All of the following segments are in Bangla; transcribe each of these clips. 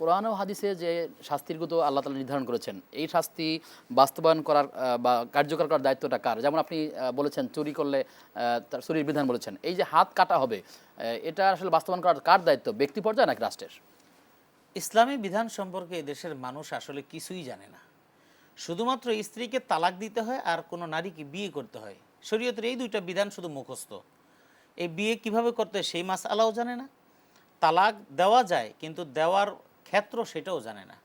কোরআন ও হাদিসে যে শাস্তির আল্লাহ তাআলা নির্ধারণ করেছেন, এই শাস্তি বাস্তবায়ন করার বা কার্যকর করার দায়িত্বটা কার? যেমন আপনি বলেছেন চুরি করলে তার চুরির বিধান বলেছেন। এই যে হাত কাটা হবে, এটা আসলে বাস্তবায়ন করার কার দায়িত্ব? ব্যক্তি পর্যায়ে নাকি রাষ্ট্রের? ইসলামী বিধান সম্পর্কে দেশের মানুষ আসলে কিছুই জানে না। শুধুমাত্র স্ত্রীকে তালাক দিতে হয় আর কোনো নারীকে বিয়ে করতে হয়। শরীয়তের এই দুইটা বিধান শুধু মুখস্থ। এই বিয়ে কিভাবে করতে হয় সেই মাসআলাও জানে না। তালাক দেওয়া যায় কিন্তু দেওয়ার ক্ষেত্র সেটাও জানে না।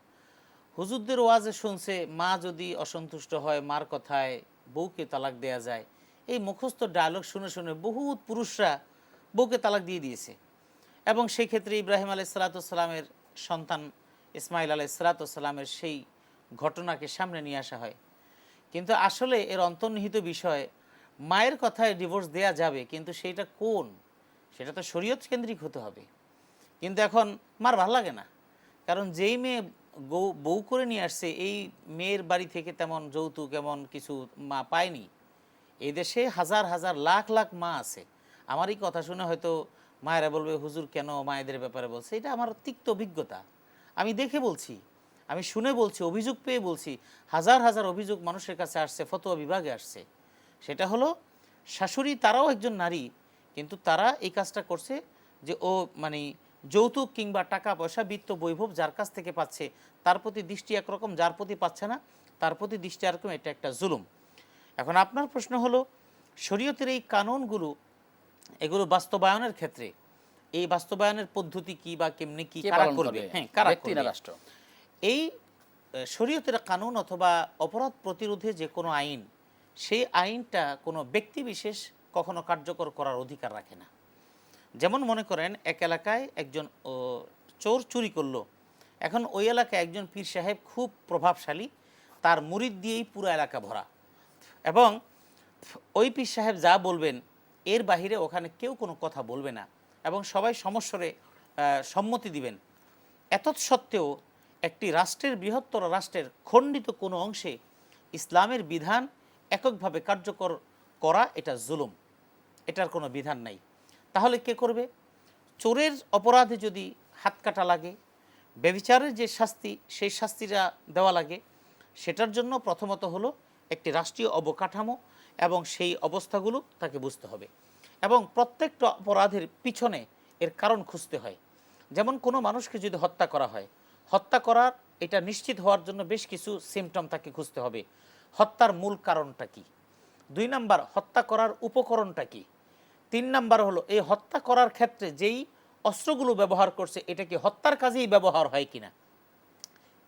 হুজুরদের ওয়াজে শুনছে মা যদি অসন্তুষ্ট হয় মার কথায় বউকে তালাক দেয়া যায়। এই মুখস্থ ডায়লগ শুনে শুনে বহুত পুরুষরা বউকে তালাক দিয়ে দিয়েছে। এবং সেই ক্ষেত্রে ইব্রাহিম আলাইহিসসালামের সন্তান ইসমাইল আলাইহিসসালামের সেই ঘটনাকে সামনে নিয়ে আসা হয়। কিন্তু আসলে এর অন্তর্নিহিত বিষয়, মায়ের কথায় ডিভোর্স দেয়া যাবে কিন্তু সেইটা কোন, সেটা তো শরীয়ত কেন্দ্রিক হতে হবে। কিন্তু এখন মার ভালো লাগে না, কারণ যেই মেয়ে বউ করে নিয়ে আসছে এই মেয়ের বাড়ি থেকে তেমন যৌতুক এমন কিছু মা পায়নি। এই দেশে হাজার হাজার লাখ লাখ মা আছে। আমার এই কথা শুনে হয়তো মায়েরা বলবে হুজুর কেন মায়েদের ব্যাপারে বলছে। এটা আমার তিক্ত অভিজ্ঞতা, আমি দেখে বলছি, আমি শুনে বলছি, অভিযোগ পেয়ে বলছি। হাজার হাজার অভিযোগ মানুষের কাছে আসছে, ফতোয়া বিভাগে আসছে। সেটা হলো শাশুড়ি তারাও একজন নারী, কিন্তু তারা এই কাজটা করছে যে ও মানে যৌতুক কিংবা টাকা পয়সা বিত্ত বৈভব যার কাছ থেকে পাচ্ছে তার প্রতি দৃষ্টি একরকম, যার প্রতি পাচ্ছে না তার প্রতি দৃষ্টি একরকম। এটা একটা জুলুম। এখন আপনার প্রশ্ন হলো শরীয়তের এই কানুনগুলো এগুলো বাস্তবায়নের ক্ষেত্রে এই বাস্তবায়নের পদ্ধতি কি বা কেমনি কি কে কারা পালন করবে? করবে, হ্যাঁ, কারা ব্যক্তি না করবে? রাষ্ট্র? এই শরীয়তের কানুন অথবা অপরাধ প্রতিরোধে যে কোনো আইন, সেই আইনটা কোনো ব্যক্তি বিশেষ কখনো কার্যকর করার অধিকার রাখে না। যেমন মনে করেন এক এলাকায় একজন চোর চুরি করলো। এখন ওই এলাকায় একজন পীর সাহেব খুব প্রভাবশালী, তার মুরিদ দিয়েই পুরো এলাকা ভরা, এবং ওই পীর সাহেব যা বলবেন এর বাহিরে ওখানে কেউ কোনো কথা বলবে না এবং সবাই সমস্বরে সম্মতি দিবেন। এতৎসত্ত্বেও একটি রাষ্ট্রের, বৃহত্তর রাষ্ট্রের খণ্ডিত কোনো অংশে ইসলামের বিধান এককভাবে কার্যকর করা এটা জুলুম, এটার কোনো বিধান নাই। তাহলে কে করবে? চোরের অপরাধে যদি হাত কাটা লাগে, ব্যভিচারের যে শাস্তি সেই শাস্তিটা দেওয়া লাগে, সেটার জন্য প্রথমত হলো একটি রাষ্ট্রীয় অবকাঠামো এবং সেই অবস্থাগুলো তাকে বুঝতে হবে এবং প্রত্যেকটা অপরাধের পিছনে এর কারণ খুঁজতে হয়। যেমন কোনো মানুষকে যদি হত্যা করা হয়, হত্যা করার এটা নিশ্চিত হওয়ার জন্য বেশ কিছু সিমটম তাকে খুঁজতে হবে। হত্যার মূল কারণটা কি? 2 নাম্বার, হত্যা করার উপকরণটা কি? 3 নাম্বার হলো এই হত্যা করার ক্ষেত্রে যেই অস্ত্রগুলো ব্যবহার করছে এটা কি হত্যার কাজেই ব্যবহার হয় কিনা।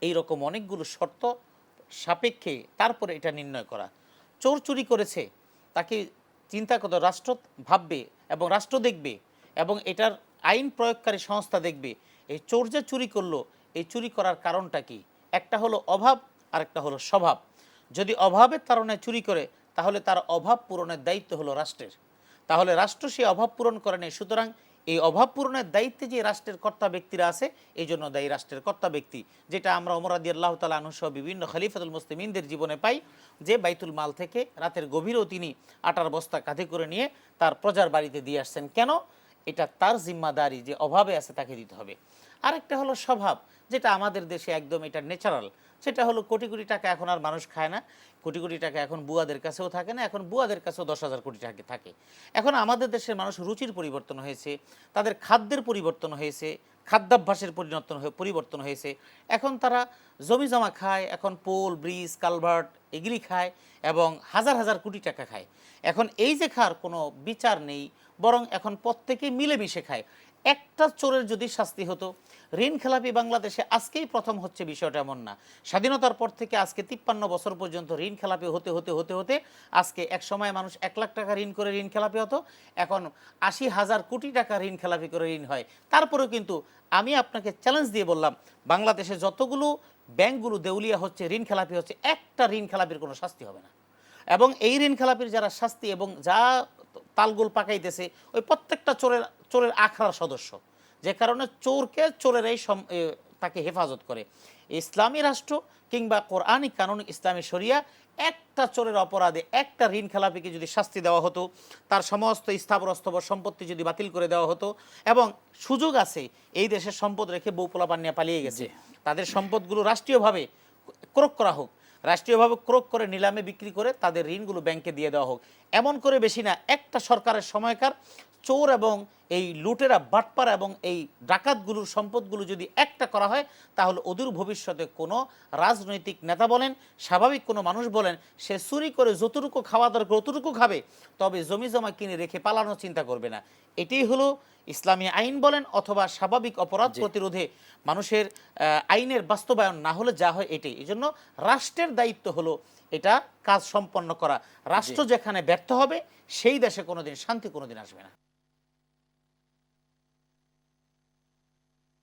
এই রকম অনেকগুলো শর্ত সাপেক্ষে তারপরে এটা নির্ণয় করা। চোর চুরি করেছে, তাকে চিন্তা করতে রাষ্ট্র ভাববে এবং রাষ্ট্র দেখবে এবং এটার আইন প্রয়োগকারী সংস্থা দেখবে এই চোর যে চুরি করলো এই চুরি করার কারণটা কি। একটা হলো অভাব আর একটা হলো স্বভাব। যদি অভাবের কারণে চুরি করে তাহলে তার অভাব পূরণের দায়িত্ব হলো রাষ্ট্রের, তাহলে রাষ্ট্র সেই অভাব পূরণ করে নেই। সুতরাং এই অভাব পূরণের দায়িত্বে যে রাষ্ট্রের কর্তা ব্যক্তিরা আছে এই জন্য দায়ী রাষ্ট্রের কর্তা ব্যক্তি, যেটা আমরা ওমর রাদিয়াল্লাহু তাআলা আনহু সহ বিভিন্ন খলিফাতুল মুসলিমিনদের জীবনে পাই, যে বাইতুল মাল থেকে রাতের গভীরেও তিনি আটার বস্তা কাঁধে করে নিয়ে তার প্রজার বাড়িতে দিয়ে আসছেন। কেন? এটা তার জিম্মাদারি, যে অভাবে আছে তাকে দিতে হবে। আরেকটা হলো স্বভাব, যেটা আমাদের দেশে একদম এটা ন্যাচারাল, সেটা হলো কোটি কোটি টাকা এখন আর মানুষ খায় না, কোটি কোটি টাকা এখন বুয়াদের কাছেও থাকে না, এখন বুয়াদের কাছেও 10,000 কোটি টাকা থাকে। এখন আমাদের দেশের মানুষ রুচির পরিবর্তন হয়েছে, তাদের খাদ্যের পরিবর্তন হয়েছে, খাদ্যাভ্যাসের পরিবর্তন হয়েছে। এখন তারা জমি জমা খায়, এখন পোল ব্রিজ কালভার্ট এগুলি খায় এবং হাজার হাজার কোটি টাকা খায়। এখন এই যে খার কোনো বিচার নেই, বরং এখন প্রত্যেকে মিলেমিশে খায়। একটা চোরের যদি শাস্তি হতো, ঋণ খেলাপি বাংলাদেশে আজকেই প্রথম হচ্ছে বিষয়টা এমন না। স্বাধীনতার পর থেকে আজকে 53 বছর পর্যন্ত ঋণ খেলাপি হতে হতে হতে হতে আজকে এক সময় মানুষ 1 লাখ টাকা ঋণ করে ঋণ খেলাপি হতো, এখন 80,000 কোটি টাকা ঋণ খেলাপি করে ঋণ হয়। তারপরেও কিন্তু আমি আপনাকে চ্যালেঞ্জ দিয়ে বললাম, বাংলাদেশে যতগুলো ব্যাংকগুলো দেউলিয়া হচ্ছে, ঋণ খেলাপি হচ্ছে, একটা ঋণ খেলাপির কোনো শাস্তি হবে না। এবং এই ঋণ খেলাপির যারা শাস্তি এবং যা তালগোল পাকাইতেছে ওই প্রত্যেকটা চোরের চোরের আখড়ার সদস্য, যে কারণে চোরকে চোরেরাই তাকে হেফাজত করে। ইসলামী রাষ্ট্র কিংবা কোরআনিক কানুন, ইসলামী শরিয়া একটা চোরের অপরাধে একটা ঋণ খেলাপিকে যদি শাস্তি দেওয়া হতো, তার সমস্ত স্থাবর অস্থাবর সম্পত্তি যদি বাতিল করে দেওয়া হতো, এবং সুযোগ আছে এই দেশের সম্পদ রেখে বউ পোলাপান নিয়ে পালিয়ে গেছে, তাদের সম্পদগুলো রাষ্ট্রীয়ভাবে ক্রোক করা হোক, রাষ্ট্রীয়ভাবে ক্রোক করে নিলামে বিক্রি করে তাদের ঋণগুলো ব্যাংকে দিয়ে দেওয়া হোক। এমন করে বেশি না, একটা সরকারের সময়কার চোর এবং এই লুটেরা বাটপার এবং এই ডাকাতগুলোর সম্পদগুলো যদি একটা করা হয়, তাহলে অদূর ভবিষ্যতে কোনো রাজনৈতিক নেতা বলেন, স্বাভাবিক কোনো মানুষ বলেন, সে চুরি করে যতটুকু খাওয়া দরকার অতটুকু খাবে, তবে জমি জমা কিনে রেখে পালানোর চিন্তা করবে না। এটাই হলো ইসলামী আইন বলেন অথবা স্বাভাবিক অপরাধ প্রতিরোধে মানুষের আইনের বাস্তবায়ন না হলে যা হয় এটাই। এই জন্য রাষ্ট্রের দায়িত্ব হলো এটা কাজ সম্পন্ন করা। রাষ্ট্র যেখানে ব্যর্থ হবে সেই দেশে কোনোদিন শান্তি কোনোদিন আসবে না।